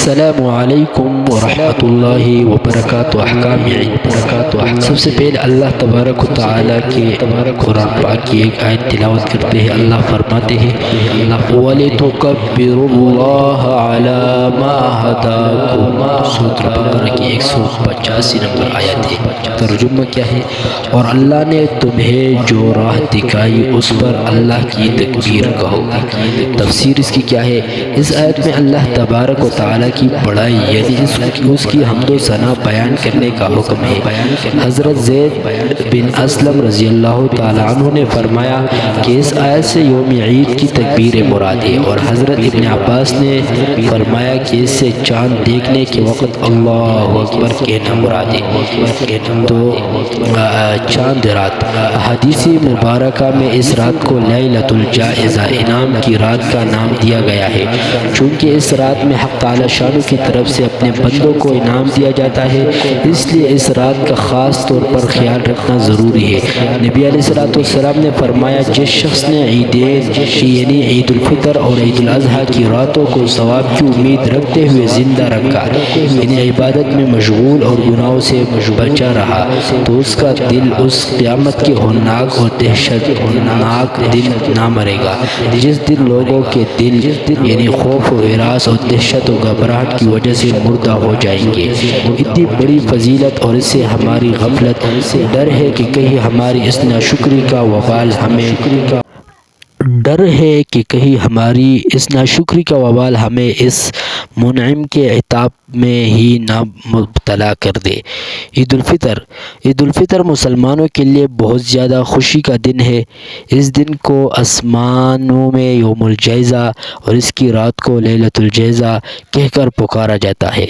السلام علیکم ورحمۃ اللہ وبرکاتہ۔ احکام عید۔ سب سے پہلے اللہ تبارک و تعالیٰ کے قرآن پاک کی ایک آیت تلاوت کرتے ہیں۔ اللہ فرماتے ہیں وَلِتُكَبِّرُوا اللَّهَ عَلَى مَا هَدَاكُمْ۔ سورۃ البقرہ کی 185 نمبر آیت ہے۔ ترجمہ کیا ہے؟ اور اللہ نے تمہیں جو راہ دکھائی اس پر اللہ کی تکبیر کہو۔ تفسیر اس کی کیا ہے؟ اس آیت میں اللہ تبارک و تعالیٰ کی بڑائی یعنی اس کی حمد و ثنا بیان کرنے کا حکم ہے۔ حضرت زید بن اسلم رضی اللہ تعالیٰ عنہ نے فرمایا کہ اس آیت سے یوم عید کی تکبیر مراد ہے، اور حضرت ابن عباس نے فرمایا کہ اس سے چاند دیکھنے کے وقت اللہ اکبر کہنا مراد ہے۔ تو چاند رات حدیث مبارکہ میں اس رات کو لیلۃ الجائزہ انعام کی رات کا نام دیا گیا ہے، چونکہ اس رات میں حق تعالی شانہ کی طرف سے اپنے بندوں کو انعام دیا جاتا ہے، اس لیے اس رات کا خاص طور پر خیال رکھنا ضروری ہے۔ نبی علیہ السلام نے فرمایا جس شخص نے عیدین یعنی عید الفطر اور عید الاضحیٰ کی راتوں کو ثواب کی امید رکھتے ہوئے زندہ رکھا، یعنی عبادت میں مشغول اور گناہوں سے بچا رہا، تو اس کا دل اس قیامت کے ہولناک اور دہشت ناک دن نہ مرے گا جس دن لوگوں کے دل یعنی خوف و ہراس اور دہشت و گھبراہٹ کی وجہ سے مردہ ہو جائیں گے۔ اتنی بڑی فضیلت اور اس سے ہماری غفلت ڈر ہے کہ کہیں ہماری اس ناشکری کا وبال ہمیں اس منعم کے عتاب میں ہی نہ مبتلا کر دے۔ عید الفطر مسلمانوں کے لیے بہت زیادہ خوشی کا دن ہے۔ اس دن کو آسمانوں میں یوم الجائزہ اور اس کی رات کو لیلۃ الجائزہ کہہ کر پکارا جاتا ہے۔